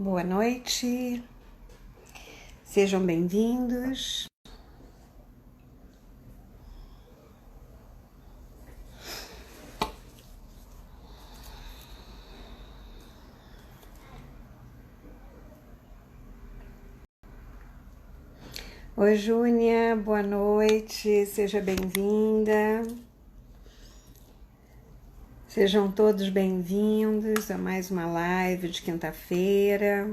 Boa noite, sejam bem-vindos. Oi, Júnia, boa noite, seja bem-vinda. Sejam todos bem-vindos a mais uma live de quinta-feira.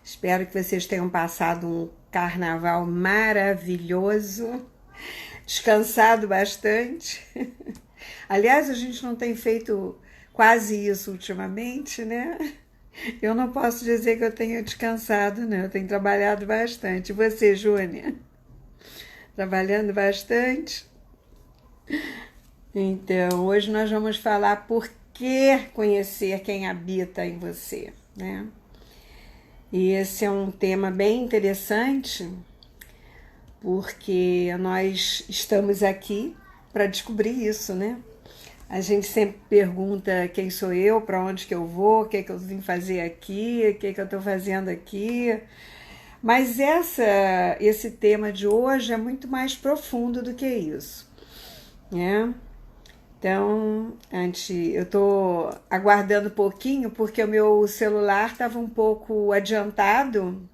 Espero que vocês tenham passado um carnaval maravilhoso, descansado bastante. Aliás, a gente não tem feito quase isso ultimamente, né? Eu não posso dizer que eu tenha descansado, não. Eu tenho trabalhado bastante. E você, Júnia? Trabalhando bastante? Então, hoje nós vamos falar por que conhecer quem habita em você, né? E esse é um tema bem interessante, porque nós estamos aqui para descobrir isso, né? A gente sempre pergunta quem sou eu, para onde que eu vou, o que que eu vim fazer aqui, o que que eu estou fazendo aqui. Mas esse tema de hoje é muito mais profundo do que isso, né? Então, eu estou aguardando um pouquinho porque o meu celular estava um pouco adiantado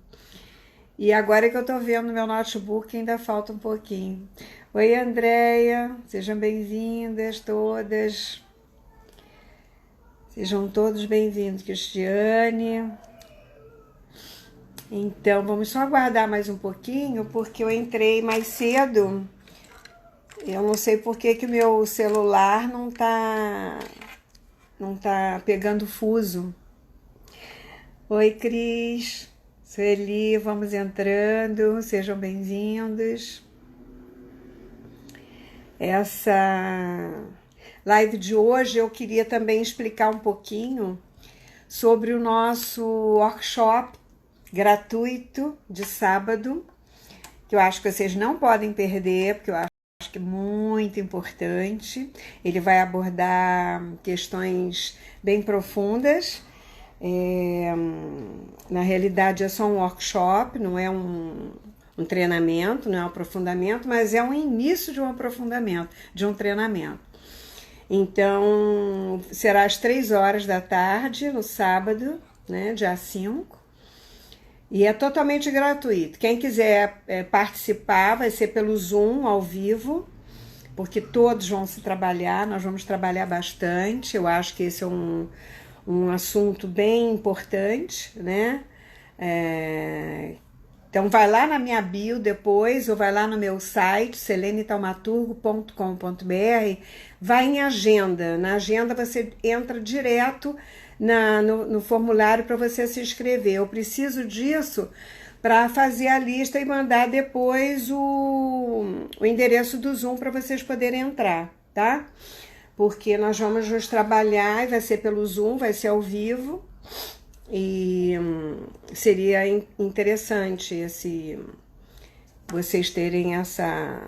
e agora que eu estou vendo no meu notebook ainda falta um pouquinho. Oi, Andréia, sejam bem-vindas todas. Sejam todos bem-vindos, Cristiane. Então, vamos só aguardar mais um pouquinho porque eu entrei mais cedo. Eu não sei por que o meu celular não tá pegando fuso. Oi, Cris, Sueli, vamos entrando, sejam bem-vindos. Essa live de hoje eu queria também explicar um pouquinho sobre o nosso workshop gratuito de sábado, que eu acho que vocês não podem perder, porque eu acho que é muito importante. Ele vai abordar questões bem profundas. Na realidade é só um workshop, não é um treinamento, não é um aprofundamento, mas é um início de um aprofundamento, de um treinamento. Então, será às 3 horas da tarde, no sábado, né, dia 5. E é totalmente gratuito. Quem quiser participar vai ser pelo Zoom, ao vivo, porque todos vão se trabalhar, nós vamos trabalhar bastante. Eu acho que esse é um assunto bem importante, né? Então vai lá na minha bio depois, ou vai lá no meu site, selenetaumaturgo.com.br, vai em agenda. Na agenda você entra direto no formulário para você se inscrever. Eu preciso disso para fazer a lista e mandar depois o endereço do Zoom para vocês poderem entrar, tá? Porque nós vamos nos trabalhar e vai ser pelo Zoom, vai ser ao vivo. E seria interessante vocês terem essa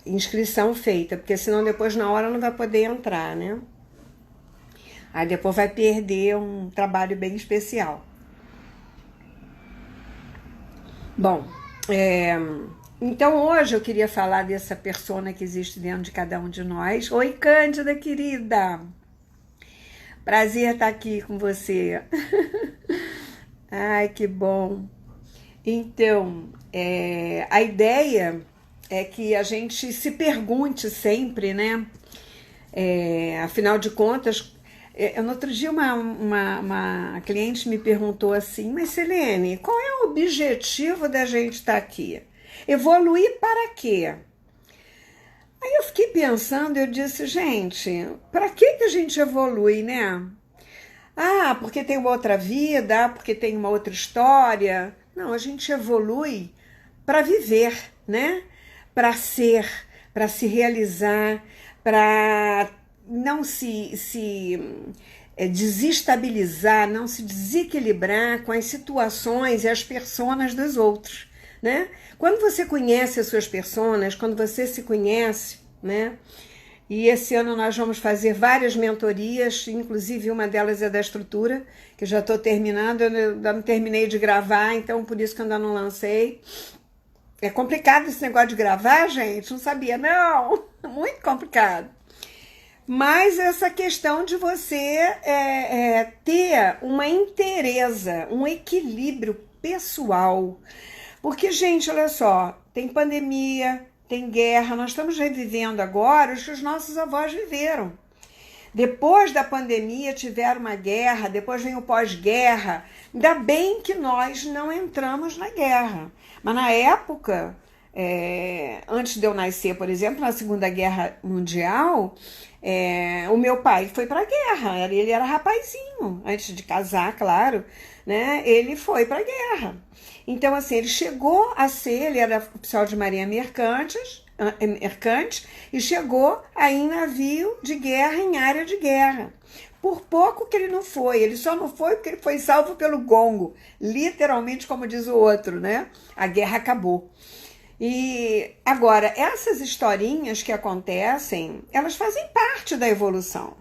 inscrição feita, porque senão depois na hora não vai poder entrar, né? Aí depois vai perder um trabalho bem especial. Bom, então hoje eu queria falar dessa persona que existe dentro de cada um de nós. Oi, Cândida, querida! Prazer estar aqui com você. Ai, que bom. Então, a ideia é que a gente se pergunte sempre, né? Afinal de contas, no outro dia uma cliente me perguntou assim, mas Selene, qual é o objetivo da gente estar aqui? Evoluir para quê? Aí eu fiquei pensando, eu disse, gente, para que a gente evolui, né? Ah, porque tem uma outra vida, porque tem uma outra história. Não, a gente evolui para viver, né? Para ser, para se realizar, para não se desestabilizar, não se desequilibrar com as situações e as personas dos outros, né? Quando você conhece as suas personas, quando você se conhece, né? E esse ano nós vamos fazer várias mentorias, inclusive uma delas é da estrutura, que eu já estou terminando, eu ainda não terminei de gravar, então por isso que eu ainda não lancei. É complicado esse negócio de gravar, gente? Não sabia, não. Muito complicado. Mas essa questão de você ter uma inteireza, um equilíbrio pessoal. Porque, gente, olha só, tem pandemia, tem guerra, nós estamos revivendo agora os que os nossos avós viveram. Depois da pandemia tiveram uma guerra, depois vem o pós-guerra. Ainda bem que nós não entramos na guerra. Mas na época, antes de eu nascer, por exemplo, na Segunda Guerra Mundial, o meu pai foi para a guerra. Ele era rapazinho, antes de casar, claro, né? Ele foi para a guerra. Então, assim, ele era oficial de marinha mercante, e chegou aí em navio de guerra, em área de guerra. Por pouco que ele não foi, ele só não foi porque ele foi salvo pelo gongo, literalmente, como diz o outro, né? A guerra acabou. E agora, essas historinhas que acontecem, elas fazem parte da evolução.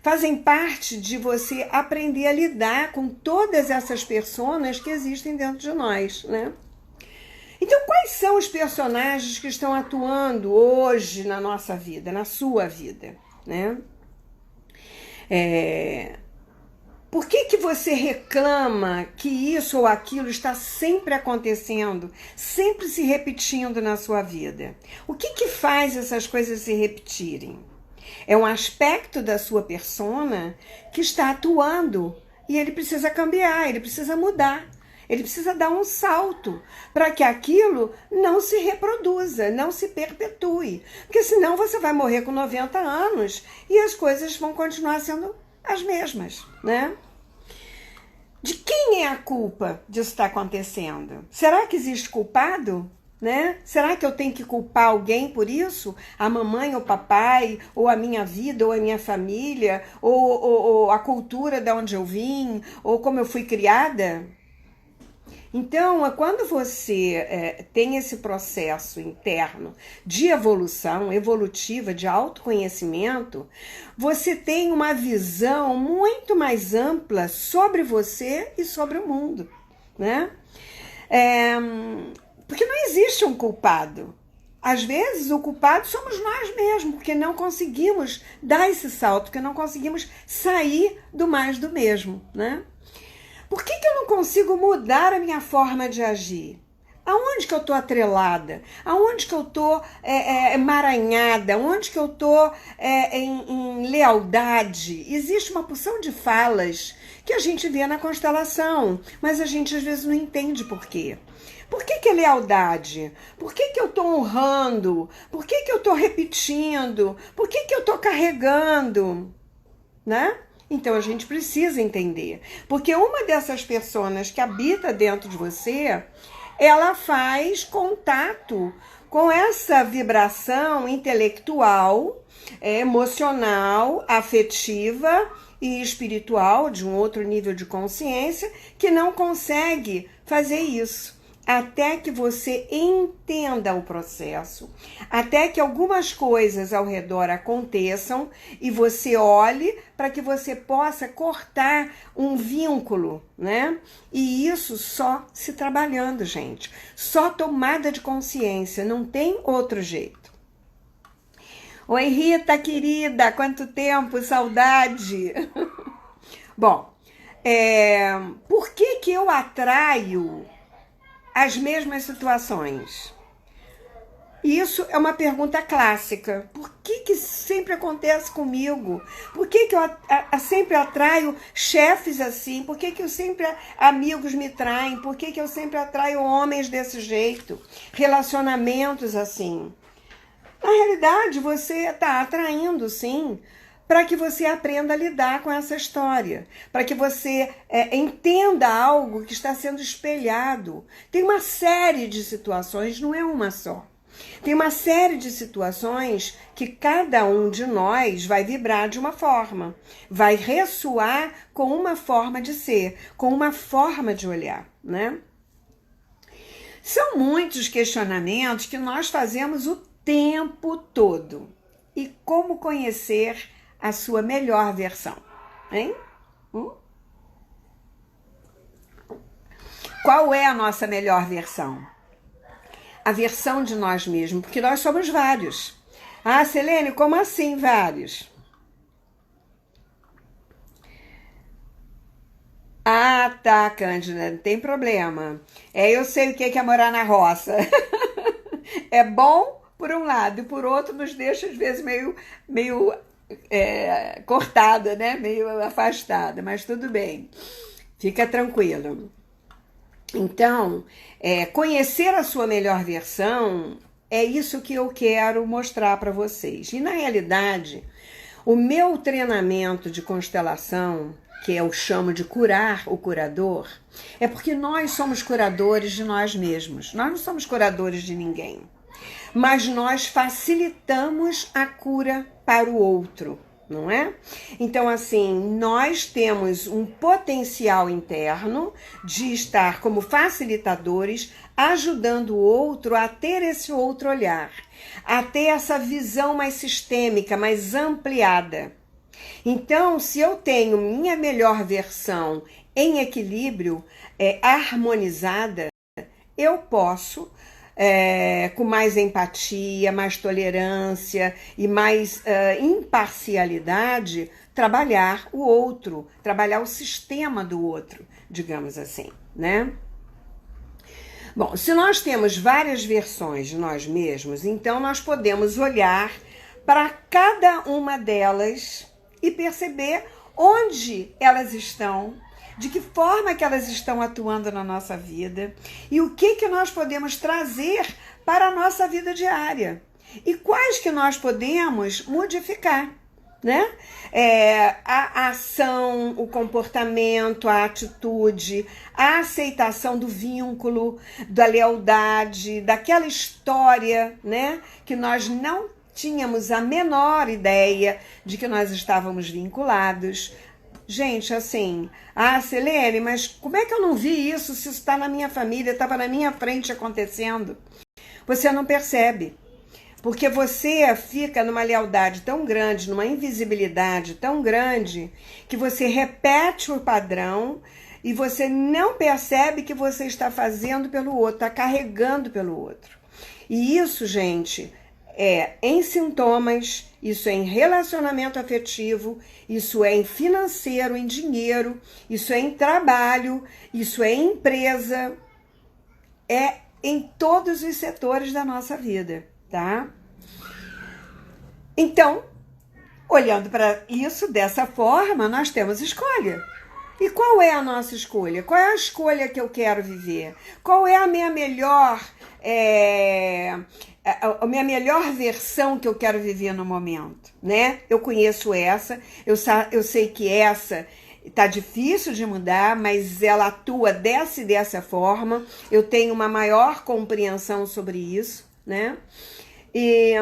Fazem parte de você aprender a lidar com todas essas personas que existem dentro de nós, né? Então, quais são os personagens que estão atuando hoje na nossa vida, na sua vida, né? Por que você reclama que isso ou aquilo está sempre acontecendo, sempre se repetindo na sua vida? O que faz essas coisas se repetirem? É um aspecto da sua persona que está atuando e ele precisa cambiar, ele precisa mudar. Ele precisa dar um salto para que aquilo não se reproduza, não se perpetue. Porque senão você vai morrer com 90 anos e as coisas vão continuar sendo as mesmas, né? De quem é a culpa disso estar acontecendo? Será que existe culpado? Né? Será que eu tenho que culpar alguém por isso? A mamãe ou papai, ou a minha vida, ou a minha família, ou a cultura de onde eu vim, ou como eu fui criada? Então, quando você tem esse processo interno de evolução, evolutiva, de autoconhecimento, você tem uma visão muito mais ampla sobre você e sobre o mundo, né? Porque não existe um culpado. Às vezes o culpado somos nós mesmos, porque não conseguimos dar esse salto, porque não conseguimos sair do mais do mesmo, né? Por que eu não consigo mudar a minha forma de agir? Aonde que eu estou atrelada? Aonde que eu estou emaranhada? Aonde que eu estou em lealdade? Existe uma porção de falas que a gente vê na constelação, mas a gente às vezes não entende por quê. Por que é lealdade? Por que eu estou honrando? Por que eu estou repetindo? Por que eu estou carregando? Né? Então a gente precisa entender. Porque uma dessas personas que habita dentro de você, ela faz contato com essa vibração intelectual, emocional, afetiva e espiritual, de um outro nível de consciência, que não consegue fazer isso. Até que você entenda o processo, até que algumas coisas ao redor aconteçam e você olhe para que você possa cortar um vínculo, né? E isso só se trabalhando, gente. Só tomada de consciência, não tem outro jeito. Oi, Rita, querida, quanto tempo, saudade. Bom, por que eu atraio as mesmas situações? Isso é uma pergunta clássica. Por que sempre acontece comigo? Por que eu sempre atraio chefes assim? Por que eu sempre amigos me traem? Por que eu sempre atraio homens desse jeito? Relacionamentos assim? Na realidade, você está atraindo, sim, para que você aprenda a lidar com essa história, para que você entenda algo que está sendo espelhado. Tem uma série de situações, não é uma só. Tem uma série de situações que cada um de nós vai vibrar de uma forma, vai ressoar com uma forma de ser, com uma forma de olhar, né? São muitos questionamentos que nós fazemos o tempo todo. e como conhecer a sua melhor versão, hein? Qual é a nossa melhor versão? A versão de nós mesmos, porque nós somos vários. Ah, Selene, como assim vários? Ah, tá, Cândida, não tem problema. Eu sei o que é morar na roça. É bom por um lado e por outro nos deixa às vezes meio cortada, né? Meio afastada, mas tudo bem. Fica tranquilo. Então, conhecer a sua melhor versão é isso que eu quero mostrar para vocês. E na realidade, o meu treinamento de constelação, que eu chamo de curar o curador, é porque nós somos curadores de nós mesmos. Nós não somos curadores de ninguém, mas nós facilitamos a cura para o outro, não é? Então, assim, nós temos um potencial interno de estar como facilitadores, ajudando o outro a ter esse outro olhar, a ter essa visão mais sistêmica, mais ampliada. Então, se eu tenho minha melhor versão em equilíbrio, harmonizada, eu posso, com mais empatia, mais tolerância e mais imparcialidade, trabalhar o outro, trabalhar o sistema do outro, digamos assim, né? Bom, se nós temos várias versões de nós mesmos, então nós podemos olhar para cada uma delas e perceber onde elas estão, de que forma que elas estão atuando na nossa vida e o que nós podemos trazer para a nossa vida diária e quais que nós podemos modificar, né? A ação, o comportamento, a atitude, a aceitação do vínculo, da lealdade, daquela história, né? Que nós não tínhamos a menor ideia de que nós estávamos vinculados. Gente, assim, Selene, mas como é que eu não vi isso se isso está na minha família, estava na minha frente acontecendo? Você não percebe, porque você fica numa lealdade tão grande, numa invisibilidade tão grande, que você repete o padrão e você não percebe que você está fazendo pelo outro, está carregando pelo outro. E isso, gente, em sintomas, isso é em relacionamento afetivo, isso é em financeiro, em dinheiro, isso é em trabalho, isso é em empresa, é em todos os setores da nossa vida, tá? Então, olhando para isso dessa forma, nós temos escolha. E qual é a nossa escolha? Qual é a escolha que eu quero viver? Qual é a minha melhor a minha melhor versão que eu quero viver no momento, né? Eu conheço essa, eu sei que essa tá difícil de mudar, mas ela atua dessa forma, eu tenho uma maior compreensão sobre isso, né? E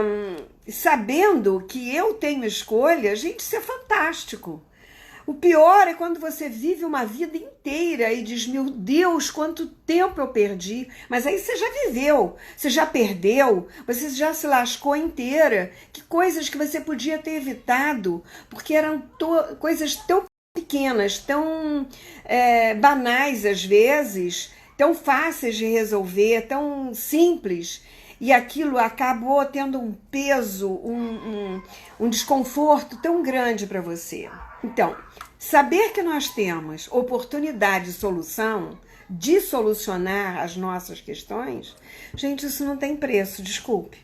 sabendo que eu tenho escolha, gente, isso é fantástico. O pior é quando você vive uma vida inteira e diz, meu Deus, quanto tempo eu perdi. Mas aí você já viveu, você já perdeu, você já se lascou inteira. Que coisas que você podia ter evitado, porque eram coisas tão pequenas, tão banais às vezes, tão fáceis de resolver, tão simples. E aquilo acabou tendo um peso, um desconforto tão grande para você. Então, saber que nós temos oportunidade de solucionar as nossas questões, gente, isso não tem preço, desculpe.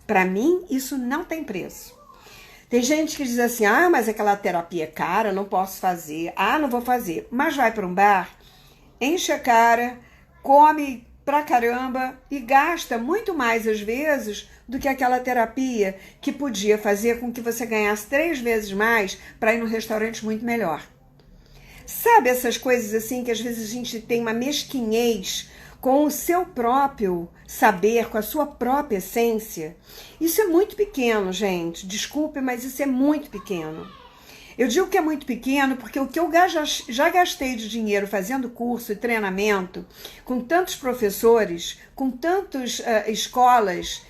Para mim, isso não tem preço. Tem gente que diz assim, mas aquela terapia é cara, não posso fazer, não vou fazer. Mas vai para um bar, enche a cara, come pra caramba e gasta muito mais às vezes do que aquela terapia que podia fazer com que você ganhasse 3 vezes mais para ir num restaurante muito melhor. Sabe essas coisas assim que às vezes a gente tem uma mesquinhez com o seu próprio saber, com a sua própria essência? Isso é muito pequeno, gente. Desculpe, mas isso é muito pequeno. Eu digo que é muito pequeno porque o que eu já gastei de dinheiro fazendo curso e treinamento com tantos professores, com tantas escolas,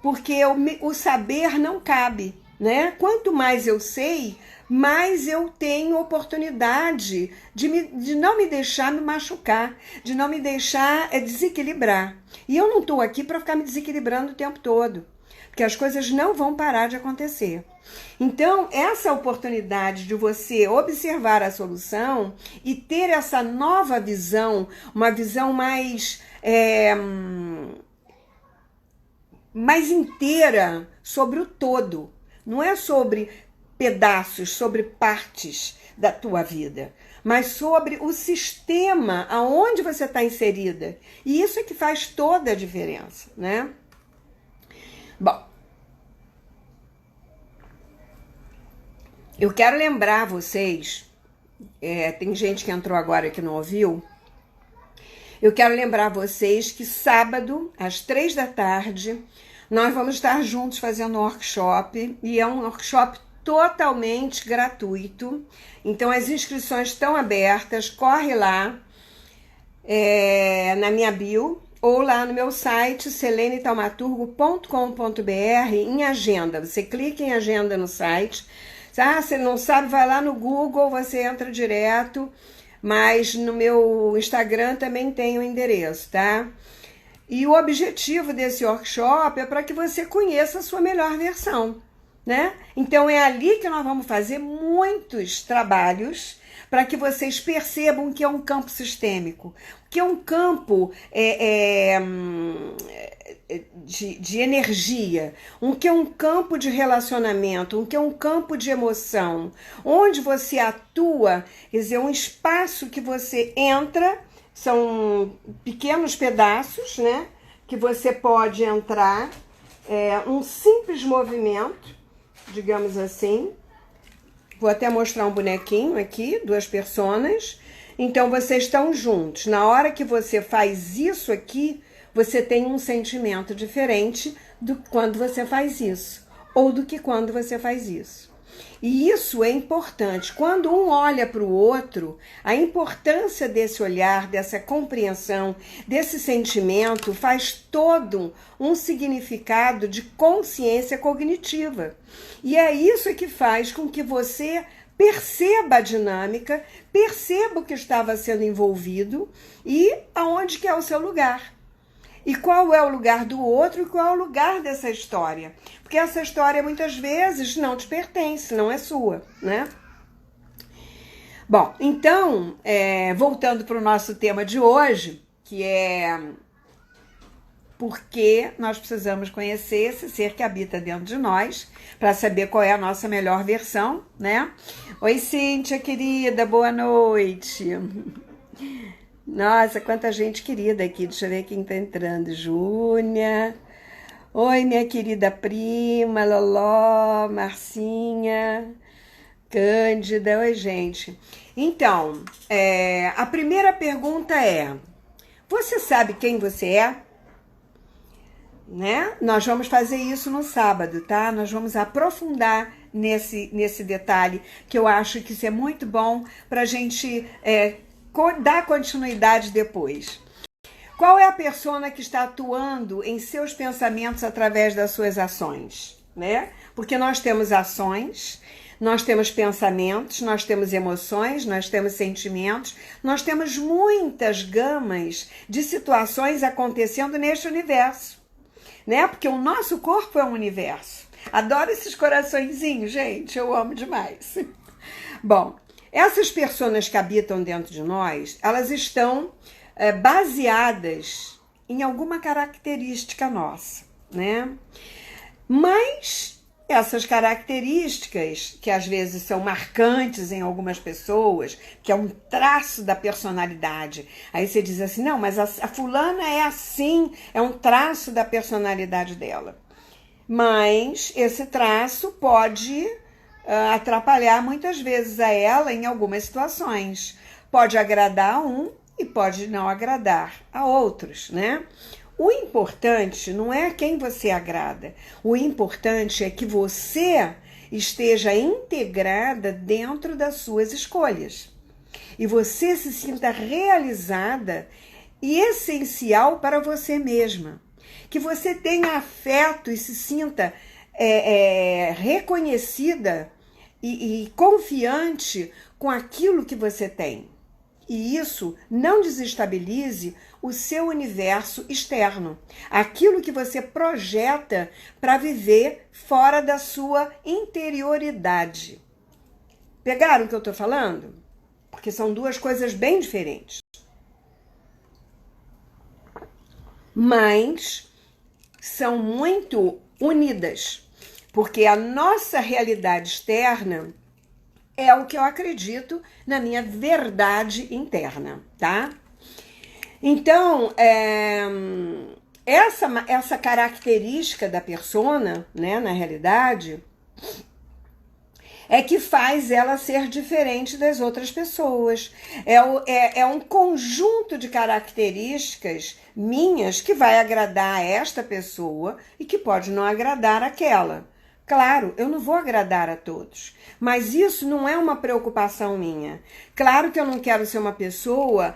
porque o saber não cabe. né? Quanto mais eu sei, mais eu tenho oportunidade de não me deixar me machucar, de não me deixar desequilibrar. E eu não estou aqui para ficar me desequilibrando o tempo todo, porque as coisas não vão parar de acontecer. Então, essa oportunidade de você observar a solução e ter essa nova visão, uma visão mais inteira sobre o todo. Não é sobre pedaços, sobre partes da tua vida, mas sobre o sistema aonde você está inserida. E isso é que faz toda a diferença, né? Bom, eu quero lembrar vocês, tem gente que entrou agora que não ouviu, eu quero lembrar vocês que sábado, às 3 da tarde, nós vamos estar juntos fazendo um workshop, e é um workshop totalmente gratuito. Então as inscrições estão abertas, corre lá na minha bio ou lá no meu site selenetaumaturgo.com.br em agenda. Você clica em agenda no site. Você não sabe, vai lá no Google, você entra direto, mas no meu Instagram também tem o endereço, tá? E o objetivo desse workshop é para que você conheça a sua melhor versão, né? Então é ali que nós vamos fazer muitos trabalhos para que vocês percebam que é um campo sistêmico, que é um campo de energia, que é um campo de relacionamento, que é um campo de emoção, onde você atua, quer dizer, um espaço que você entra, são pequenos pedaços, né? Que você pode entrar, um simples movimento, digamos assim. Vou até mostrar um bonequinho aqui, 2 personas. Então, vocês estão juntos. Na hora que você faz isso aqui, você tem um sentimento diferente do que quando você faz isso, ou do que quando você faz isso. E isso é importante. Quando um olha para o outro, a importância desse olhar, dessa compreensão, desse sentimento faz todo um significado de consciência cognitiva. E é isso que faz com que você perceba a dinâmica, perceba o que estava sendo envolvido e aonde que é o seu lugar. E qual é o lugar do outro e qual é o lugar dessa história. Porque essa história muitas vezes não te pertence, não é sua, né? Bom, então, voltando para o nosso tema de hoje, que é porque nós precisamos conhecer esse ser que habita dentro de nós para saber qual é a nossa melhor versão, né? Oi, Cíntia, querida, boa noite. Nossa, quanta gente querida aqui. Deixa eu ver quem tá entrando. Júnia. Oi, minha querida prima, Loló, Marcinha, Cândida. Oi, gente. Então, a primeira pergunta é: você sabe quem você é? Né? Nós vamos fazer isso no sábado, tá? Nós vamos aprofundar nesse detalhe, que eu acho que isso é muito bom pra gente dar continuidade depois. Qual é a persona que está atuando em seus pensamentos através das suas ações, né? Porque nós temos ações, nós temos pensamentos, nós temos emoções, nós temos sentimentos, nós temos muitas gamas de situações acontecendo neste universo, né? Porque o nosso corpo é um universo. Adoro esses coraçõezinhos, gente, eu amo demais. Bom, essas personas que habitam dentro de nós, elas estão baseadas em alguma característica nossa, né? Mas essas características, que às vezes são marcantes em algumas pessoas, que é um traço da personalidade, aí você diz assim, não, mas a fulana é assim, é um traço da personalidade dela. Mas esse traço pode atrapalhar muitas vezes a ela em algumas situações. Pode agradar a um e pode não agradar a outros, né? O importante não é quem você agrada. O importante é que você esteja integrada dentro das suas escolhas. E você se sinta realizada e essencial para você mesma. Que você tenha afeto e se sinta reconhecida e confiante com aquilo que você tem. E isso não desestabilize o seu universo externo, aquilo que você projeta para viver fora da sua interioridade. Pegaram o que eu estou falando? Porque são duas coisas bem diferentes. Mas são muito unidas, porque a nossa realidade externa é o que eu acredito na minha verdade interna, tá? Então, essa característica da persona, né, na realidade, é que faz ela ser diferente das outras pessoas. É um conjunto de características minhas que vai agradar a esta pessoa e que pode não agradar aquela. Claro, eu não vou agradar a todos, mas isso não é uma preocupação minha. Claro que eu não quero ser uma pessoa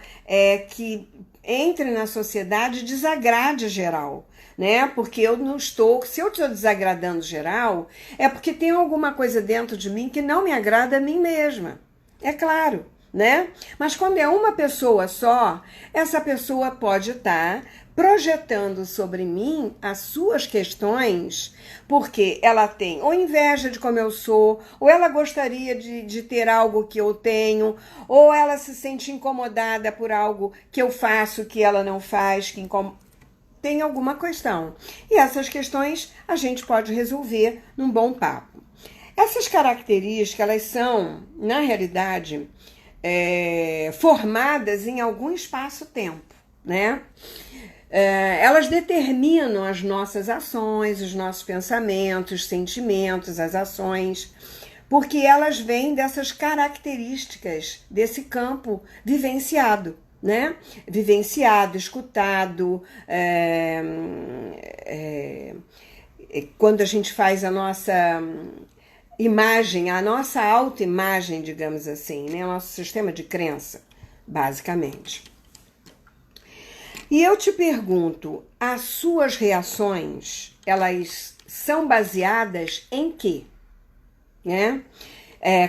que entre na sociedade e desagrade geral, né? Porque eu não estou... Se eu estou desagradando geral, é porque tem alguma coisa dentro de mim que não me agrada a mim mesma. É claro, né? Mas quando é uma pessoa só, essa pessoa pode estar projetando sobre mim as suas questões, porque ela tem ou inveja de como eu sou, ou ela gostaria de ter algo que eu tenho, ou ela se sente incomodada por algo que eu faço que ela não faz, que tem alguma questão. E essas questões a gente pode resolver num bom papo. Essas características, elas são, na realidade, formadas em algum espaço-tempo, né? Elas determinam as nossas ações, os nossos pensamentos, sentimentos, as ações, porque elas vêm dessas características desse campo vivenciado, né? Vivenciado, escutado, quando a gente faz a nossa imagem, a nossa autoimagem, digamos assim, né? O nosso sistema de crença, basicamente. E eu te pergunto, as suas reações, elas são baseadas em quê? Né?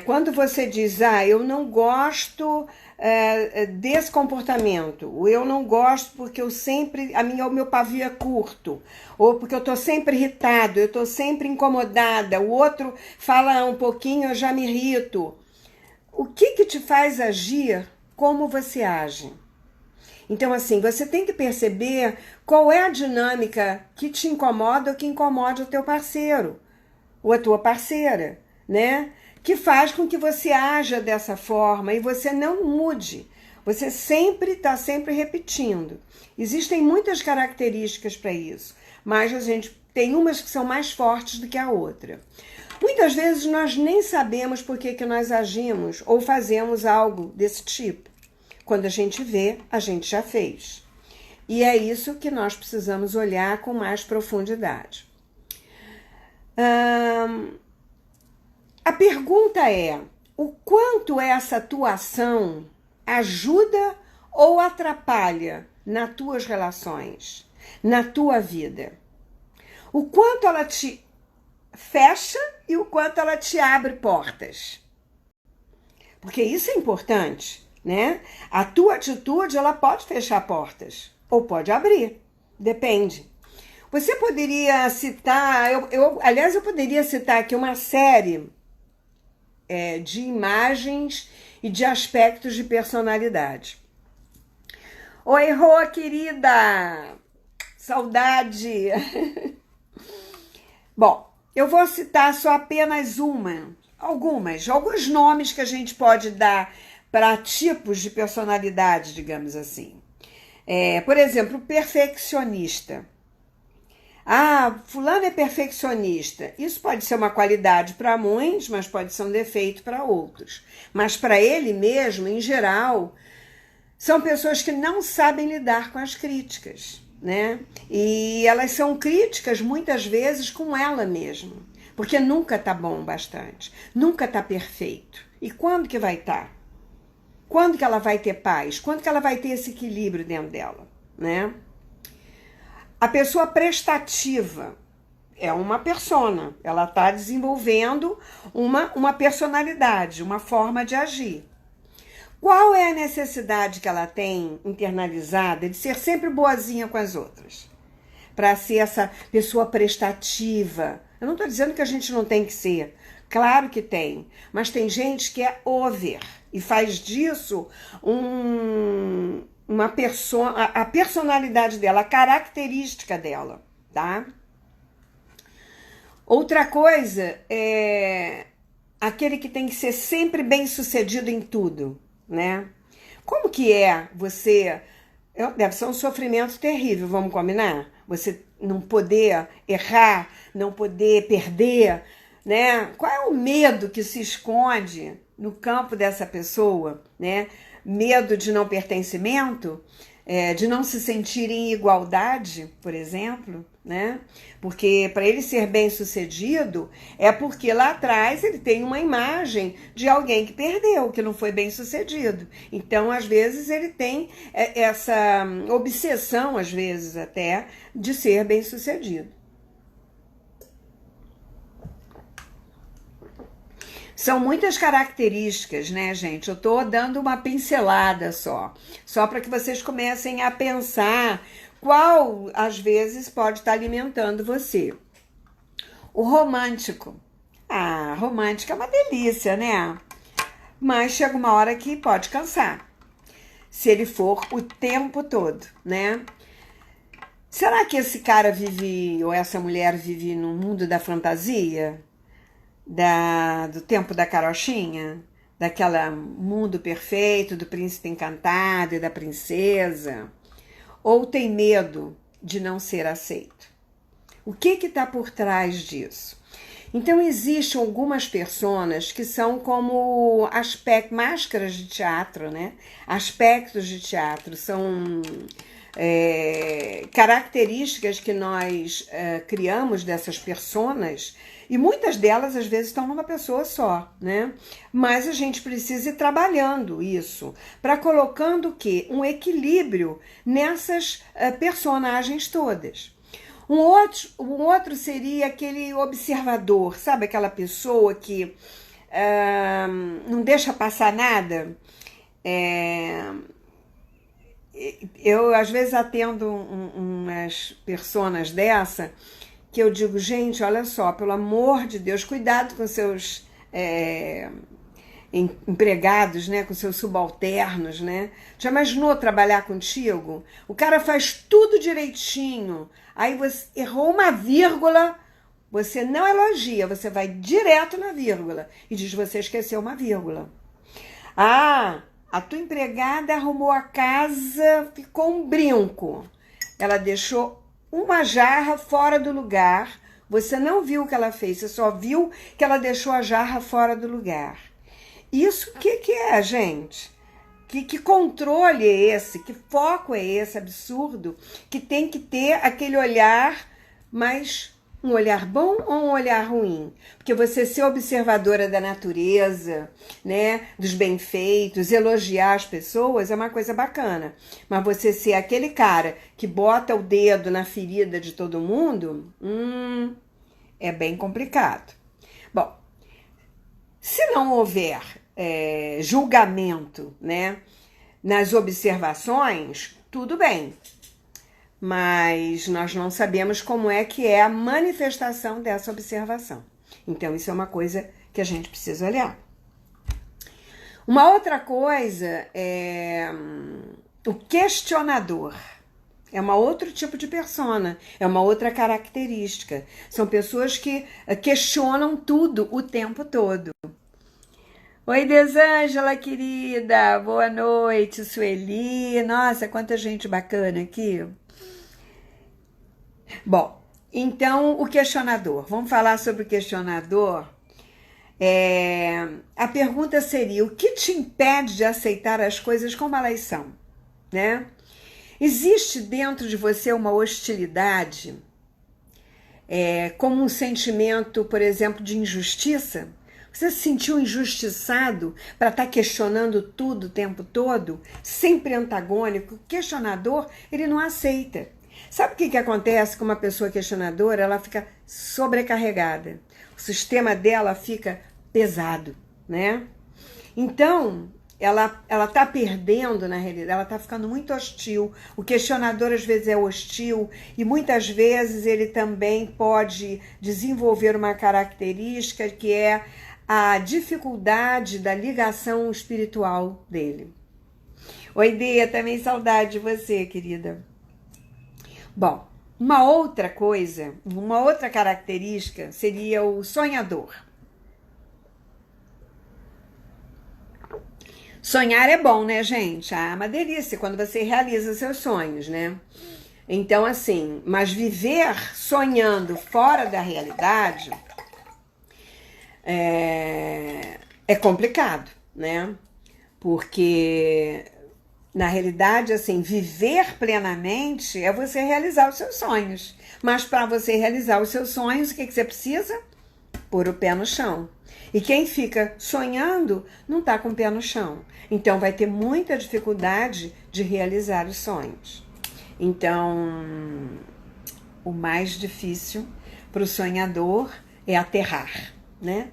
Quando você diz, eu não gosto desse comportamento, ou eu não gosto porque o meu pavio é curto, ou porque eu estou sempre irritado, eu estou sempre incomodada, o outro fala um pouquinho, eu já me irrito. O que te faz agir como você age? Então, assim, você tem que perceber qual é a dinâmica que te incomoda ou que incomoda o teu parceiro ou a tua parceira, né? Que faz com que você haja dessa forma e você não mude. Você está sempre repetindo. Existem muitas características para isso, mas a gente tem umas que são mais fortes do que a outra. Muitas vezes nós nem sabemos por que nós agimos ou fazemos algo desse tipo. Quando a gente vê, a gente já fez. E é isso que nós precisamos olhar com mais profundidade. A pergunta é, o quanto essa tua ação ajuda ou atrapalha nas tuas relações, na tua vida? O quanto ela te fecha e o quanto ela te abre portas? Porque isso é importante. Né? A tua atitude, ela pode fechar portas ou pode abrir, depende. Você poderia citar, aliás, eu poderia citar aqui uma série de imagens e de aspectos de personalidade. Oi, Rô, querida! Saudade! Bom, eu vou citar só apenas alguns nomes que a gente pode dar para tipos de personalidade, digamos assim. Por exemplo, perfeccionista. Fulano é perfeccionista. Isso pode ser uma qualidade para muitos, mas pode ser um defeito para outros. Mas para ele mesmo, em geral, são pessoas que não sabem lidar com as críticas, né? E elas são críticas muitas vezes com ela mesma, porque nunca tá bom o bastante, nunca tá perfeito. E quando que vai estar? Quando que ela vai ter paz? Quando que ela vai ter esse equilíbrio dentro dela, né? A pessoa prestativa. é uma persona, ela está desenvolvendo uma personalidade, uma forma de agir. Qual é a necessidade que ela tem internalizada de ser sempre boazinha com as outras? Para ser essa pessoa prestativa. Eu não estou dizendo que a gente não tem que ser. Claro que tem. Mas tem gente que é over e faz disso a personalidade dela, a característica dela, tá? Outra coisa é aquele que tem que ser sempre bem sucedido em tudo, né? Como que é você... Deve ser um sofrimento terrível, vamos combinar? Você não poder errar, não poder perder, né? Qual é o medo que se esconde no campo dessa pessoa, né? Medo de não pertencimento, de não se sentir em igualdade, por exemplo, né? Porque para ele ser bem sucedido é porque lá atrás ele tem uma imagem de alguém que perdeu, que não foi bem sucedido. Então, às vezes, ele tem essa obsessão, às vezes até, de ser bem sucedido. São muitas características, né, gente? Eu tô dando uma pincelada só para que vocês comecem a pensar qual, às vezes, pode estar alimentando você. O romântico. Ah, romântico é uma delícia, né? Mas chega uma hora que pode cansar. Se ele for o tempo todo, né? Será que esse cara vive, ou essa mulher vive no mundo da fantasia? Do tempo da carochinha? Daquela mundo perfeito, do príncipe encantado e da princesa? Ou tem medo de não ser aceito? O que está por trás disso? Então, existem algumas personas que são como máscaras de teatro, né? Aspectos de teatro, são características que nós criamos dessas personas, e muitas delas, às vezes, estão numa pessoa só, né? Mas a gente precisa ir trabalhando isso, para colocando o quê? Um equilíbrio nessas personagens todas. Um outro seria aquele observador, sabe? Aquela pessoa que não deixa passar nada. Eu, às vezes, atendo umas personas dessa, que eu digo, gente, olha só, pelo amor de Deus, cuidado com seus empregados, né, com seus subalternos, né? Já imaginou trabalhar contigo? O cara faz tudo direitinho, aí você errou uma vírgula, você não elogia, você vai direto na vírgula e diz, você esqueceu uma vírgula. Ah, a tua empregada arrumou a casa, ficou um brinco. Ela deixou uma jarra fora do lugar. Você não viu o que ela fez, você só viu que ela deixou a jarra fora do lugar. Isso o que é, gente? Que controle é esse? Que foco é esse absurdo? Que tem que ter aquele olhar, mas um olhar bom ou um olhar ruim? Porque você ser observadora da natureza, né, dos bem-feitos, elogiar as pessoas é uma coisa bacana. Mas você ser aquele cara que bota o dedo na ferida de todo mundo, é bem complicado. Bom, se não houver julgamento, né, nas observações, tudo bem. Mas nós não sabemos como é que é a manifestação dessa observação. Então, isso é uma coisa que a gente precisa olhar. Uma outra coisa é o questionador. É um outro tipo de persona, é uma outra característica. São pessoas que questionam tudo o tempo todo. Oi, Desângela, querida. Boa noite, Sueli. Nossa, quanta gente bacana aqui. Bom, então o questionador. Vamos falar sobre o questionador. A pergunta seria, o que te impede de aceitar as coisas como elas são, né? Existe dentro de você uma hostilidade, como um sentimento, por exemplo, de injustiça? Você se sentiu injustiçado para estar questionando tudo o tempo todo? Sempre antagônico. O questionador, ele não aceita. Sabe o que acontece com uma pessoa questionadora? Ela fica sobrecarregada. O sistema dela fica pesado, né? Então, ela tá perdendo na realidade, ela tá ficando muito hostil. O questionador às vezes é hostil e muitas vezes ele também pode desenvolver uma característica que é a dificuldade da ligação espiritual dele. Oi, Dê, também saudade de você, querida. Bom, uma outra coisa, uma outra característica seria o sonhador. Sonhar é bom, né, gente? É uma delícia quando você realiza seus sonhos, né? Então, assim, mas viver sonhando fora da realidade é complicado, né? Porque, na realidade, assim, viver plenamente é você realizar os seus sonhos. Mas para você realizar os seus sonhos, o que você precisa? Pôr o pé no chão. E quem fica sonhando não está com o pé no chão. Então vai ter muita dificuldade de realizar os sonhos. Então, o mais difícil para o sonhador é aterrar, né?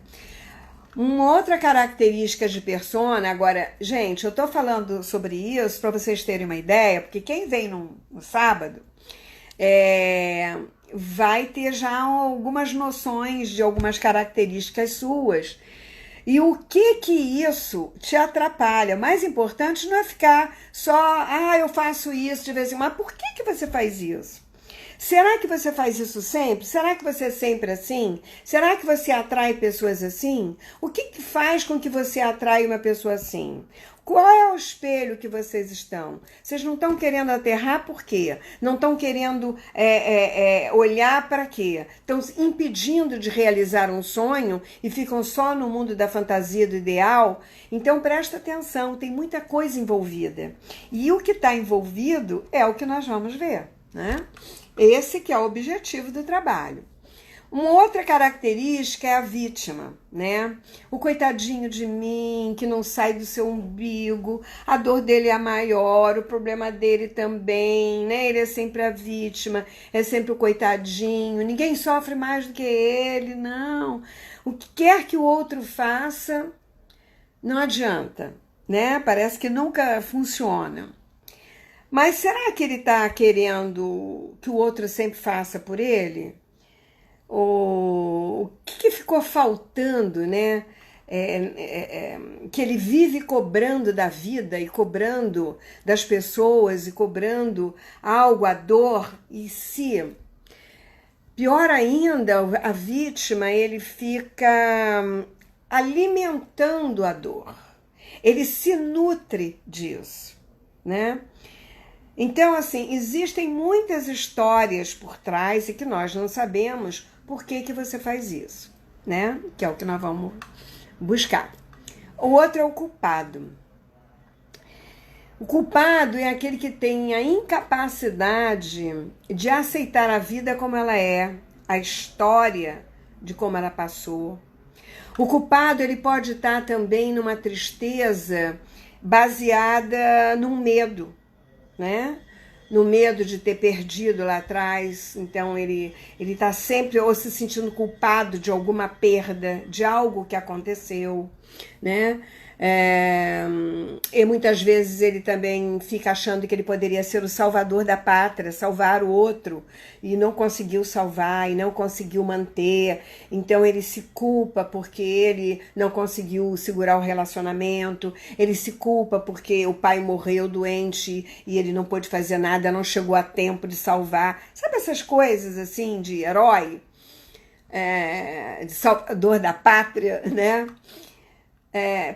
Uma outra característica de persona, agora, gente, eu tô falando sobre isso para vocês terem uma ideia, porque quem vem no sábado vai ter já algumas noções de algumas características suas. E o que isso te atrapalha? O mais importante não é ficar só, eu faço isso de vez em quando. Mas por que você faz isso? Será que você faz isso sempre? Será que você é sempre assim? Será que você atrai pessoas assim? O que faz com que você atrai uma pessoa assim? Qual é o espelho que vocês estão? Vocês não estão querendo aterrar por quê? Não estão querendo olhar para quê? Estão impedindo de realizar um sonho e ficam só no mundo da fantasia, do ideal? Então presta atenção, tem muita coisa envolvida. E o que está envolvido é o que nós vamos ver, né? Esse que é o objetivo do trabalho. Uma outra característica é a vítima, né? O coitadinho de mim, que não sai do seu umbigo, a dor dele é a maior, o problema dele também, né? Ele é sempre a vítima, é sempre o coitadinho, ninguém sofre mais do que ele, não. O que quer que o outro faça, não adianta, né? Parece que nunca funciona. Mas será que ele está querendo que o outro sempre faça por ele? O que ficou faltando, né? Que ele vive cobrando da vida e cobrando das pessoas e cobrando algo, a dor e si. Pior ainda, a vítima, ele fica alimentando a dor. Ele se nutre disso, né? Então, assim, existem muitas histórias por trás e que nós não sabemos por que você faz isso, né? Que é o que nós vamos buscar. O outro é o culpado. O culpado é aquele que tem a incapacidade de aceitar a vida como ela é, a história de como ela passou. O culpado, ele pode estar também numa tristeza baseada num medo, né? No medo de ter perdido lá atrás. Então ele está sempre ou se sentindo culpado de alguma perda, de algo que aconteceu, né? E muitas vezes ele também fica achando que ele poderia ser o salvador da pátria, salvar o outro, e não conseguiu salvar, e não conseguiu manter. Então ele se culpa porque ele não conseguiu segurar o relacionamento, ele se culpa porque o pai morreu doente e ele não pôde fazer nada, não chegou a tempo de salvar. Sabe essas coisas assim de herói? De salvador da pátria, né?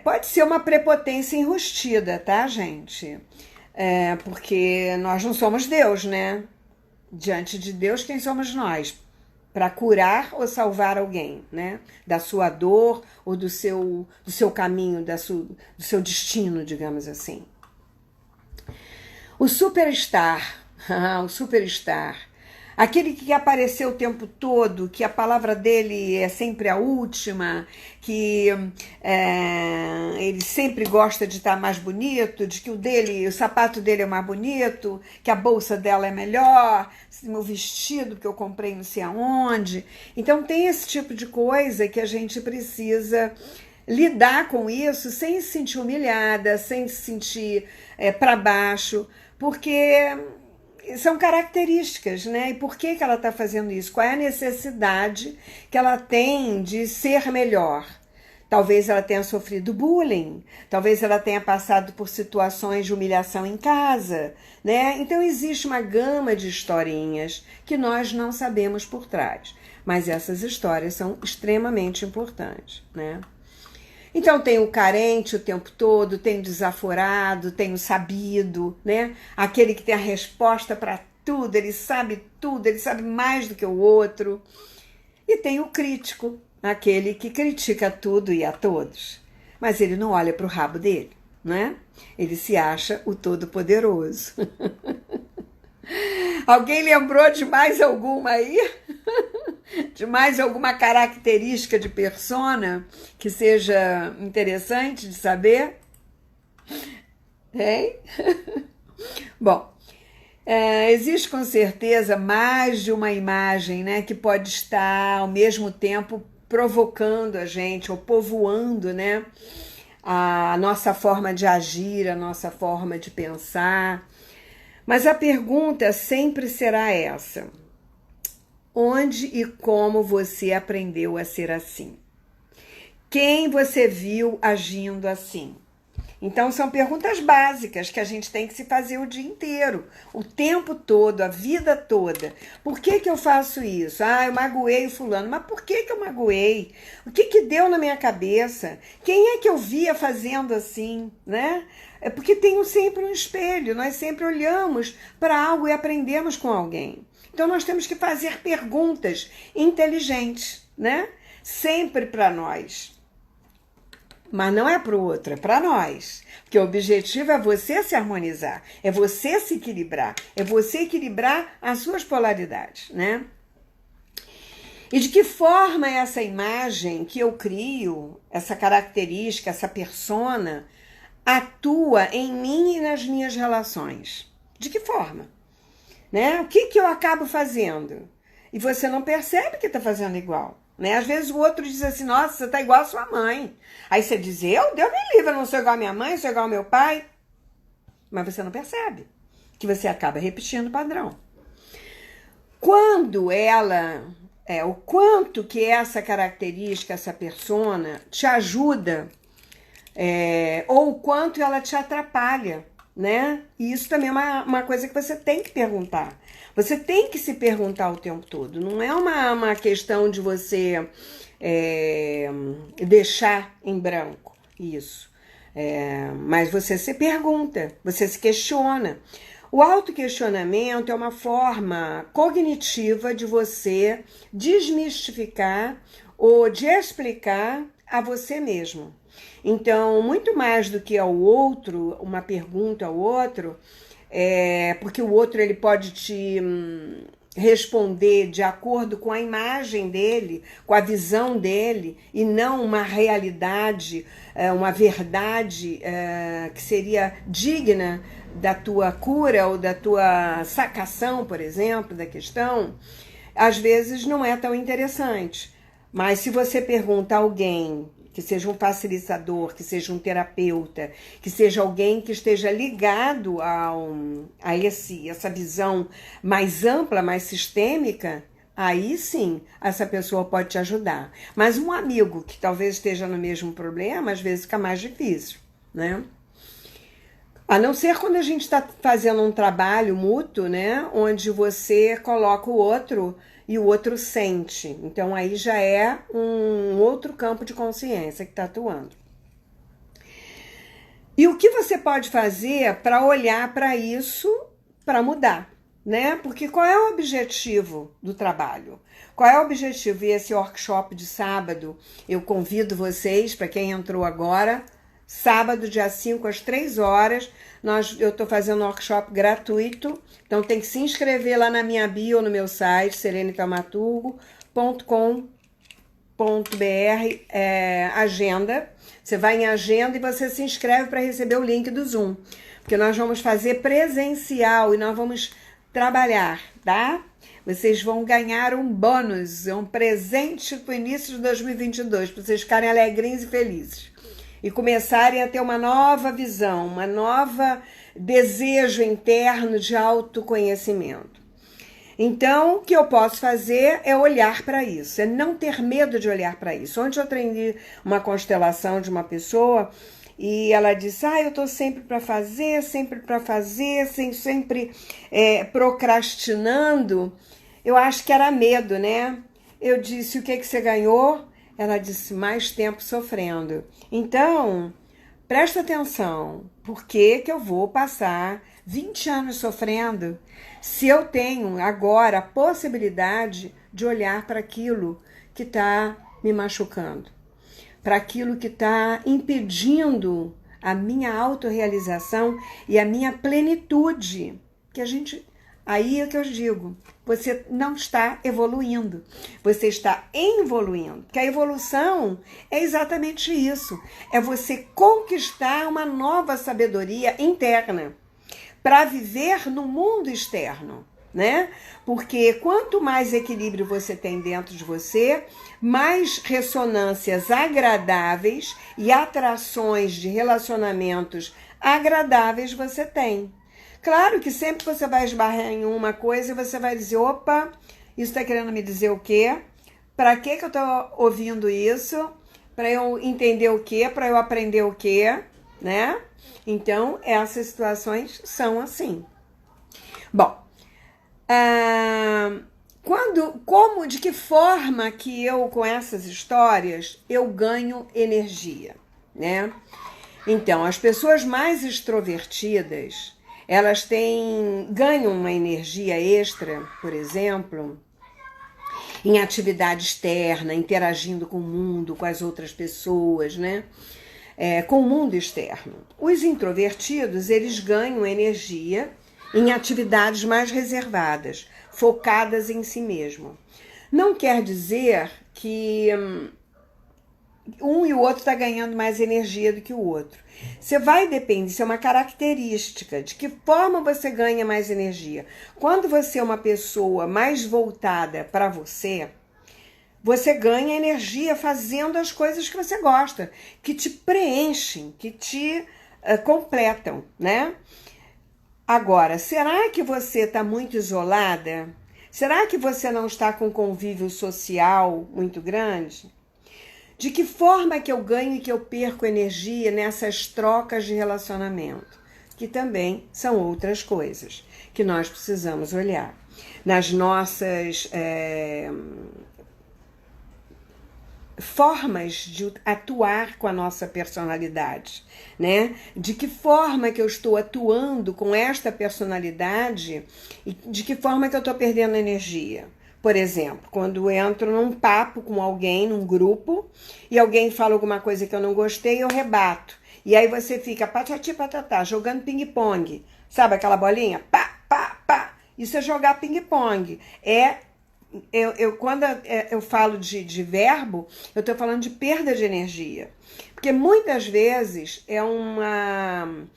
Pode ser uma prepotência enrustida, tá, gente? Porque nós não somos Deus, né? Diante de Deus, quem somos nós? Para curar ou salvar alguém, né? Da sua dor ou do seu caminho, do seu destino, digamos assim. O superstar, o superstar. Aquele que apareceu o tempo todo, que a palavra dele é sempre a última, que ele sempre gosta de estar mais bonito, de que o sapato dele é mais bonito, que a bolsa dela é melhor, meu vestido que eu comprei não sei aonde. Então tem esse tipo de coisa que a gente precisa lidar com isso sem se sentir humilhada, sem se sentir para baixo, porque são características, né? E por que ela está fazendo isso? Qual é a necessidade que ela tem de ser melhor? Talvez ela tenha sofrido bullying, talvez ela tenha passado por situações de humilhação em casa, né? Então existe uma gama de historinhas que nós não sabemos por trás, mas essas histórias são extremamente importantes, né? Então tem o carente o tempo todo, tem o desaforado, tem o sabido, né? Aquele que tem a resposta para tudo, ele sabe mais do que o outro. E tem o crítico, aquele que critica tudo e a todos. Mas ele não olha para o rabo dele, né? Ele se acha o todo-poderoso. Alguém lembrou de mais alguma aí? De mais alguma característica de persona que seja interessante de saber? Hein? Bom, existe com certeza mais de uma imagem, né, que pode estar ao mesmo tempo provocando a gente ou povoando, né, a nossa forma de agir, a nossa forma de pensar. Mas a pergunta sempre será essa: onde e como você aprendeu a ser assim? Quem você viu agindo assim? Então são perguntas básicas que a gente tem que se fazer o dia inteiro, o tempo todo, a vida toda. Por que eu faço isso? Eu magoei o fulano. Mas por que eu magoei? O que deu na minha cabeça? Quem é que eu via fazendo assim, né? É porque tem sempre um espelho, nós sempre olhamos para algo e aprendemos com alguém. Então nós temos que fazer perguntas inteligentes, né? Sempre para nós. Mas não é para o outro, é para nós. Porque o objetivo é você se harmonizar, é você se equilibrar, é você equilibrar as suas polaridades, né? E de que forma essa imagem que eu crio, essa característica, essa persona, atua em mim e nas minhas relações? De que forma? Né? O que eu acabo fazendo? E você não percebe que está fazendo igual. Né? Às vezes o outro diz assim: nossa, você tá igual a sua mãe. Aí você diz: Deus me livre, eu não sou igual a minha mãe, eu sou igual ao meu pai. Mas você não percebe que você acaba repetindo o padrão. Quando o quanto que essa característica, essa persona te ajuda, ou o quanto ela te atrapalha, né? E isso também é uma coisa que você tem que perguntar. Você tem que se perguntar o tempo todo. Não é uma questão de você deixar em branco isso. Mas você se pergunta, você se questiona. O autoquestionamento é uma forma cognitiva de você desmistificar ou de explicar a você mesmo. Então, muito mais do que ao outro, uma pergunta ao outro, porque o outro ele pode te responder de acordo com a imagem dele, com a visão dele, e não uma realidade, uma verdade que seria digna da tua cura ou da tua sacação, por exemplo, da questão. Às vezes não é tão interessante. Mas se você pergunta a alguém que seja um facilitador, que seja um terapeuta, que seja alguém que esteja ligado a essa visão mais ampla, mais sistêmica, aí sim essa pessoa pode te ajudar. Mas um amigo que talvez esteja no mesmo problema, às vezes fica mais difícil, né? A não ser quando a gente está fazendo um trabalho mútuo, né? Onde você coloca o outro e o outro sente. Então aí já é um outro campo de consciência que está atuando. E o que você pode fazer para olhar para isso, para mudar, né? Porque qual é o objetivo do trabalho? Qual é o objetivo? E esse workshop de sábado, eu convido vocês, para quem entrou agora, sábado, dia 5, às 3 horas, eu estou fazendo um workshop gratuito, então tem que se inscrever lá na minha bio, no meu site, serenetaumaturgo.com.br, agenda. Você vai em agenda e você se inscreve para receber o link do Zoom. Porque nós vamos fazer presencial e nós vamos trabalhar, tá? Vocês vão ganhar um bônus, um presente para o início de 2022, para vocês ficarem alegrinhos e felizes. E começarem a ter uma nova visão, uma nova desejo interno de autoconhecimento. Então, o que eu posso fazer é olhar para isso, é não ter medo de olhar para isso. Ontem eu aprendi uma constelação de uma pessoa e ela disse, eu tô sempre para fazer, sempre procrastinando. Eu acho que era medo, né? Eu disse, o que você ganhou? Ela disse, mais tempo sofrendo. Então, presta atenção, por que eu vou passar 20 anos sofrendo se eu tenho agora a possibilidade de olhar para aquilo que está me machucando, para aquilo que está impedindo a minha autorrealização e a minha plenitude, que a gente... Aí é que eu digo, você não está evoluindo, você está evoluindo. Porque a evolução é exatamente isso, é você conquistar uma nova sabedoria interna para viver no mundo externo, né? Porque quanto mais equilíbrio você tem dentro de você, mais ressonâncias agradáveis e atrações de relacionamentos agradáveis você tem. Claro que sempre que você vai esbarrar em uma coisa, você vai dizer, opa, isso está querendo me dizer o quê? Para que eu estou ouvindo isso? Para eu entender o quê? Para eu aprender o quê? Né? Então, essas situações são assim. Bom, de que forma que eu, com essas histórias, eu ganho energia, né? Então, as pessoas mais extrovertidas, elas ganham uma energia extra, por exemplo, em atividade externa, interagindo com o mundo, com as outras pessoas, né? Com o mundo externo. Os introvertidos, eles ganham energia em atividades mais reservadas, focadas em si mesmo. Não quer dizer que um e o outro está ganhando mais energia do que o outro. Você vai depender, isso é uma característica, de que forma você ganha mais energia. Quando você é uma pessoa mais voltada para você, você ganha energia fazendo as coisas que você gosta, que te preenchem, que te completam, né? Agora, será que você está muito isolada? Será que você não está com convívio social muito grande? De que forma que eu ganho e que eu perco energia nessas trocas de relacionamento? Que também são outras coisas que nós precisamos olhar. Nas nossas formas de atuar com a nossa personalidade, né? De que forma que eu estou atuando com esta personalidade e de que forma que eu estou perdendo energia. Por exemplo, quando eu entro num papo com alguém, num grupo, e alguém fala alguma coisa que eu não gostei, eu rebato. E aí você fica patati patatá, jogando ping-pong. Sabe aquela bolinha? Pá, pá, pá. Isso é jogar ping-pong. Quando eu falo de verbo, eu estou falando de perda de energia. Porque muitas vezes é uma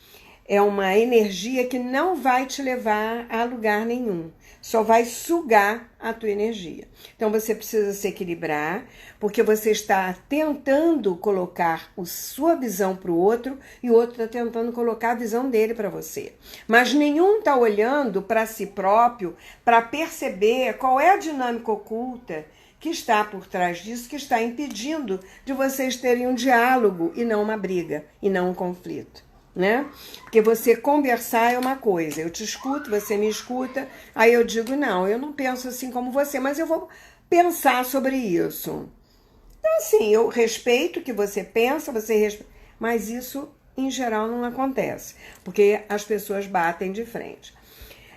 energia que não vai te levar a lugar nenhum. Só vai sugar a tua energia. Então você precisa se equilibrar, porque você está tentando colocar a sua visão para o outro e o outro está tentando colocar a visão dele para você. Mas nenhum está olhando para si próprio para perceber qual é a dinâmica oculta que está por trás disso, que está impedindo de vocês terem um diálogo e não uma briga, e não um conflito. Né? Porque você conversar é uma coisa, eu te escuto, você me escuta, aí eu digo, não, eu não penso assim como você, mas eu vou pensar sobre isso. Então, assim, eu respeito o que você pensa, mas isso, em geral, não acontece, porque as pessoas batem de frente.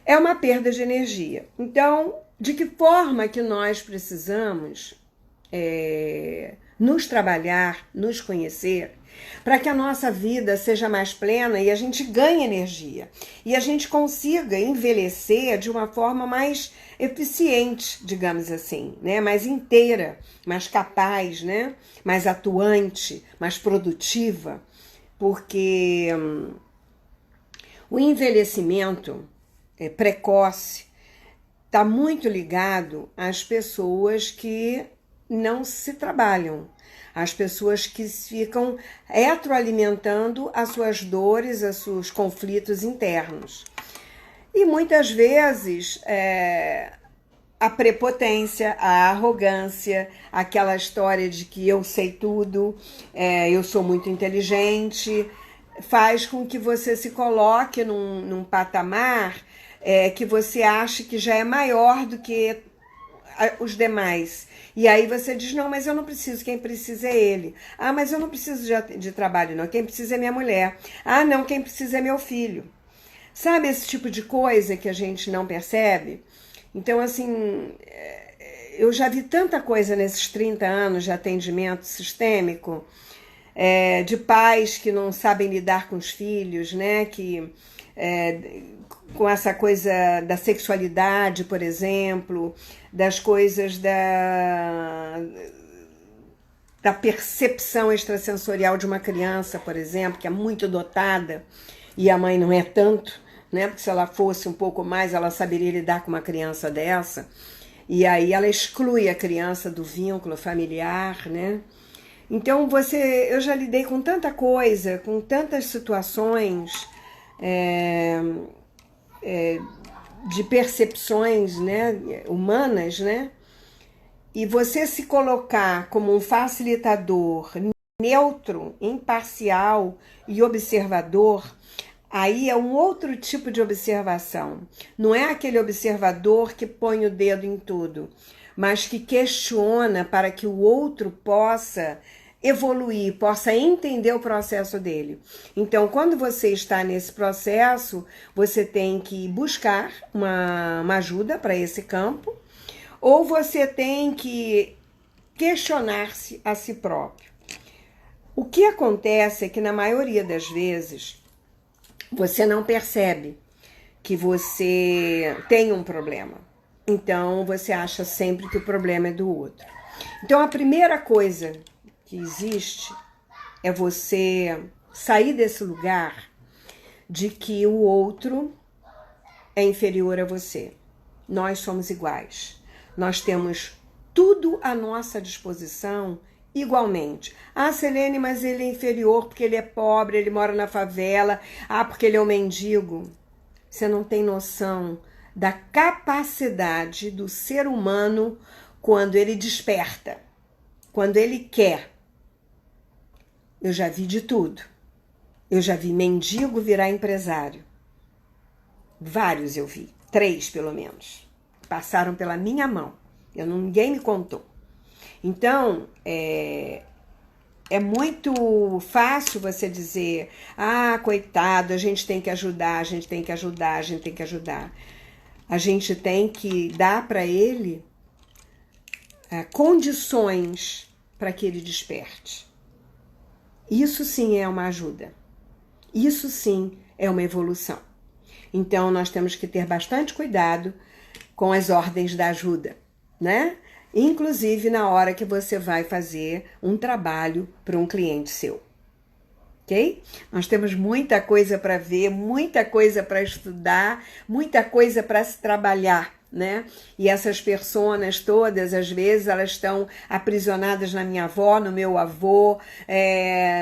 É uma perda de energia. Então, de que forma que nós precisamos nos trabalhar, nos conhecer, para que a nossa vida seja mais plena e a gente ganhe energia e a gente consiga envelhecer de uma forma mais eficiente, digamos assim, né? Mais inteira, mais capaz, né? Mais atuante, mais produtiva, porque o envelhecimento precoce está muito ligado às pessoas que não se trabalham, às pessoas que ficam retroalimentando as suas dores, os seus conflitos internos. E muitas vezes a prepotência, a arrogância, aquela história de que eu sei tudo, eu sou muito inteligente, faz com que você se coloque num patamar que você acha que já é maior do que os demais. E aí você diz, não, mas eu não preciso, quem precisa é ele. Ah, mas eu não preciso de trabalho, não, quem precisa é minha mulher. Ah, não, quem precisa é meu filho. Sabe esse tipo de coisa que a gente não percebe? Então, assim, eu já vi tanta coisa nesses 30 anos de atendimento sistêmico, de pais que não sabem lidar com os filhos, né? Com essa coisa da sexualidade, por exemplo, das coisas da percepção extrasensorial de uma criança, por exemplo, que é muito dotada e a mãe não é tanto, né? Porque se ela fosse um pouco mais, ela saberia lidar com uma criança dessa. E aí ela exclui a criança do vínculo familiar, né? Então eu já lidei com tanta coisa, com tantas situações de percepções, né, humanas, né? E você se colocar como um facilitador neutro, imparcial e observador, aí é um outro tipo de observação. Não é aquele observador que põe o dedo em tudo, mas que questiona para que o outro possa evoluir, possa entender o processo dele. Então, quando você está nesse processo, você tem que buscar uma ajuda para esse campo, ou você tem que questionar-se a si próprio. O que acontece é que, na maioria das vezes, você não percebe que você tem um problema. Então, você acha sempre que o problema é do outro. Então, a primeira coisa que existe é você sair desse lugar de que o outro é inferior a você. Nós somos iguais. Nós temos tudo à nossa disposição igualmente. Ah, Selene, mas ele é inferior porque ele é pobre, ele mora na favela. Ah, porque ele é um mendigo. Você não tem noção da capacidade do ser humano quando ele desperta, quando ele quer. Eu já vi de tudo. Eu já vi mendigo virar empresário. Vários eu vi. 3, pelo menos. Passaram pela minha mão. Ninguém me contou. Então, é muito fácil você dizer, ah, coitado, a gente tem que ajudar, a gente tem que ajudar, a gente tem que ajudar. A gente tem que dar para ele condições para que ele desperte. Isso sim é uma ajuda. Isso sim é uma evolução. Então, nós temos que ter bastante cuidado com as ordens da ajuda, né? Inclusive na hora que você vai fazer um trabalho para um cliente seu. Ok? Nós temos muita coisa para ver, muita coisa para estudar, muita coisa para se trabalhar, né? E essas personas todas, às vezes, elas estão aprisionadas na minha avó, no meu avô,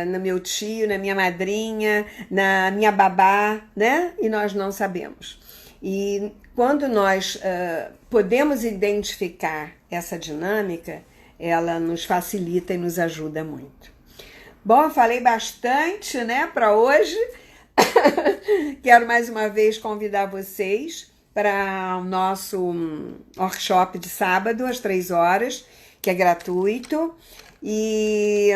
no meu tio, na minha madrinha, na minha babá, né? E nós não sabemos. E quando nós podemos identificar essa dinâmica, ela nos facilita e nos ajuda muito. Bom, falei bastante, né, para hoje. Quero mais uma vez convidar vocês para o nosso workshop de sábado, às 3 horas, que é gratuito. E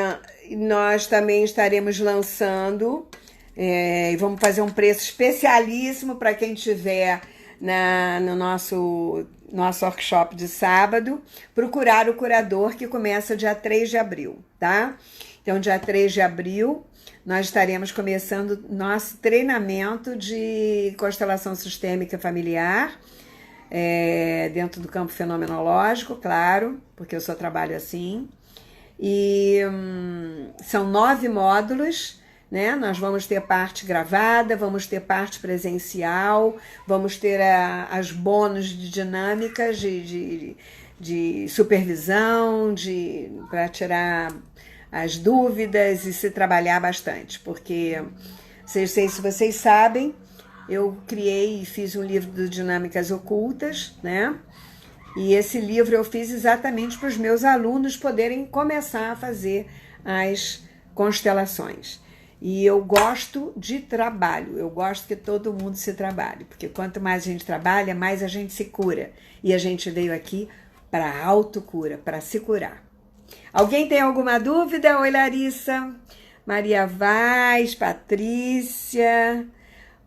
nós também estaremos lançando, vamos fazer um preço especialíssimo para quem tiver no nosso workshop de sábado, procurar o curador, que começa dia 3 de abril, tá? Então, dia 3 de abril, nós estaremos começando nosso treinamento de constelação sistêmica familiar, dentro do campo fenomenológico, claro, porque eu só trabalho assim. E são 9 módulos, né? Nós vamos ter parte gravada, vamos ter parte presencial, vamos ter as bônus de dinâmicas de supervisão, para tirar as dúvidas e se trabalhar bastante, porque, não sei se vocês sabem, eu criei e fiz um livro de dinâmicas ocultas, né? E esse livro eu fiz exatamente para os meus alunos poderem começar a fazer as constelações. E eu gosto de trabalho, eu gosto que todo mundo se trabalhe, porque quanto mais a gente trabalha, mais a gente se cura. E a gente veio aqui para a autocura, para se curar. Alguém tem alguma dúvida? Oi, Larissa, Maria Vaz, Patrícia,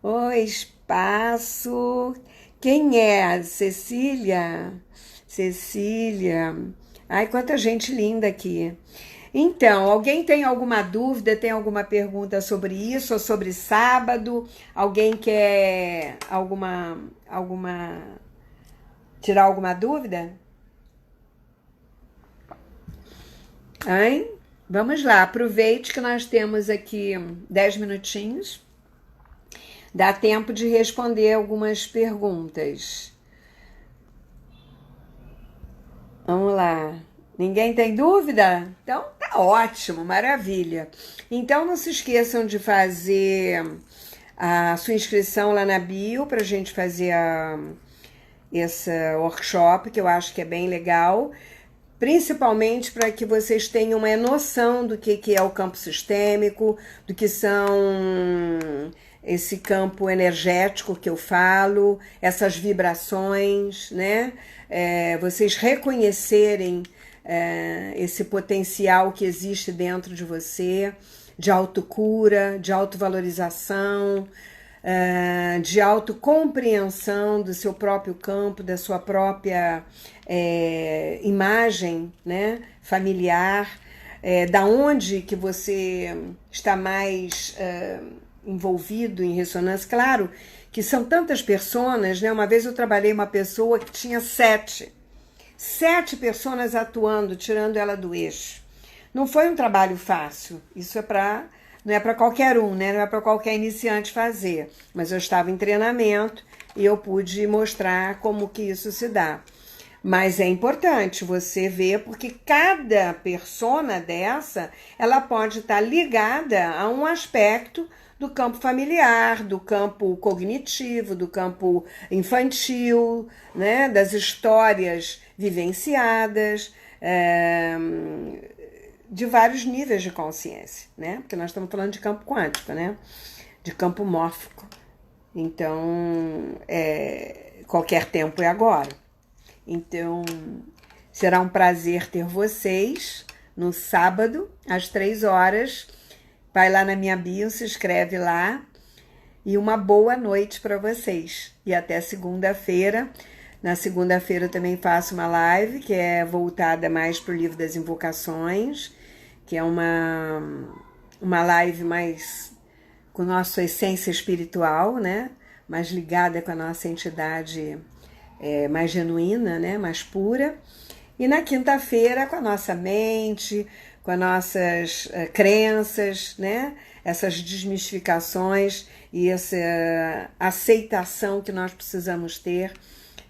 oi, Espaço. Quem é? Cecília? Cecília. Ai, quanta gente linda aqui. Então, alguém tem alguma dúvida, tem alguma pergunta sobre isso ou sobre sábado? Alguém quer tirar alguma dúvida? Hein? Vamos lá, aproveite que nós temos aqui 10 minutinhos. Dá tempo de responder algumas perguntas. Vamos lá. Ninguém tem dúvida? Então tá ótimo, maravilha. Então não se esqueçam de fazer a sua inscrição lá na bio para a gente fazer esse workshop, que eu acho que é bem legal. Principalmente para que vocês tenham uma noção do que é o campo sistêmico, do que são esse campo energético que eu falo, essas vibrações, né? Vocês reconhecerem esse potencial que existe dentro de você, de autocura, de autovalorização, de autocompreensão do seu próprio campo, da sua própria imagem, né, familiar, da onde que você está mais envolvido em ressonância. Claro que são tantas pessoas, né? Uma vez eu trabalhei uma pessoa que tinha 7 pessoas atuando, tirando ela do eixo. Não foi um trabalho fácil, isso não é para qualquer um, né? Não é para qualquer iniciante fazer, mas eu estava em treinamento e eu pude mostrar como que isso se dá. Mas é importante você ver, porque cada persona dessa, ela pode estar ligada a um aspecto do campo familiar, do campo cognitivo, do campo infantil, né? Das histórias vivenciadas, de vários níveis de consciência, né? Porque nós estamos falando de campo quântico, né? De campo mórfico. Então, qualquer tempo é agora. Então, será um prazer ter vocês no sábado, às 3 horas. Vai lá na minha bio, se inscreve lá. E uma boa noite para vocês. E até segunda-feira. Na segunda-feira eu também faço uma live, que é voltada mais para o livro das invocações, que é uma live mais com nossa essência espiritual, né? Mais ligada com a nossa entidade mais genuína, né? Mais pura. E na quinta-feira com a nossa mente, com as nossas crenças, né? Essas desmistificações e essa aceitação que nós precisamos ter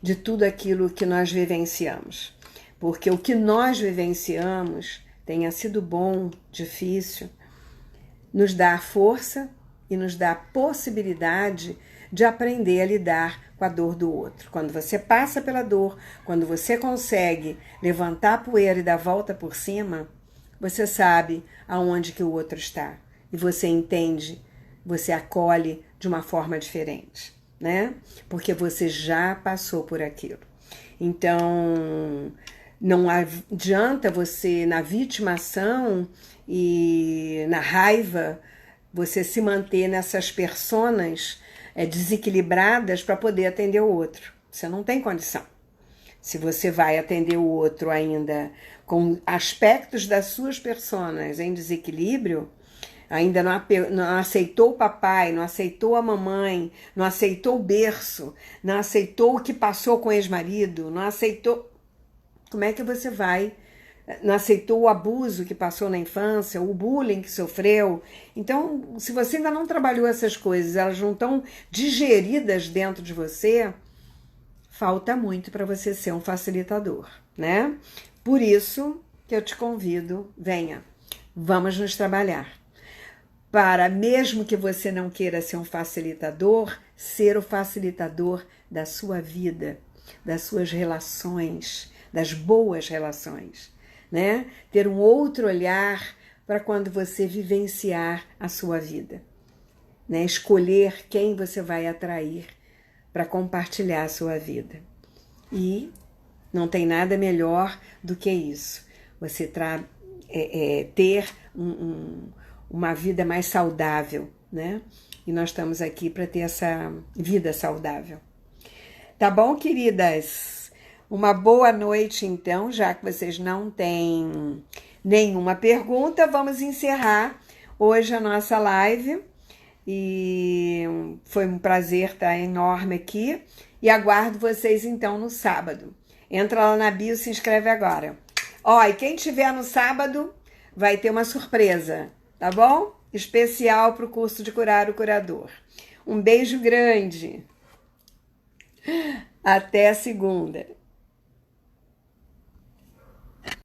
de tudo aquilo que nós vivenciamos. Porque o que nós vivenciamos, tenha sido bom, difícil, nos dá força e nos dá a possibilidade de aprender a lidar com a dor do outro. Quando você passa pela dor, quando você consegue levantar a poeira e dar a volta por cima, você sabe aonde que o outro está. E você entende, você acolhe de uma forma diferente, né? Porque você já passou por aquilo. Então, não adianta você, na vitimação e na raiva, você se manter nessas personas desequilibradas para poder atender o outro. Você não tem condição. Se você vai atender o outro ainda com aspectos das suas personas em desequilíbrio, ainda não aceitou o papai, não aceitou a mamãe, não aceitou o berço, não aceitou o que passou com o ex-marido, não aceitou... Como é que você vai? Não aceitou o abuso que passou na infância, o bullying que sofreu. Então, se você ainda não trabalhou essas coisas, elas não estão digeridas dentro de você, falta muito para você ser um facilitador, né? Por isso que eu te convido, venha, vamos nos trabalhar. Para, mesmo que você não queira ser um facilitador, ser o facilitador da sua vida, das suas relações, das boas relações, né? Ter um outro olhar para quando você vivenciar a sua vida, né? Escolher quem você vai atrair para compartilhar a sua vida. E não tem nada melhor do que isso. Você ter uma vida mais saudável, né? E nós estamos aqui para ter essa vida saudável. Tá bom, queridas? Uma boa noite, então, já que vocês não têm nenhuma pergunta, vamos encerrar hoje a nossa live. E foi um prazer estar enorme aqui. E aguardo vocês, então, no sábado. Entra lá na bio, se inscreve agora. Ó, e quem tiver no sábado vai ter uma surpresa, tá bom? Especial para o curso de Curar o Curador. Um beijo grande. Até a segunda.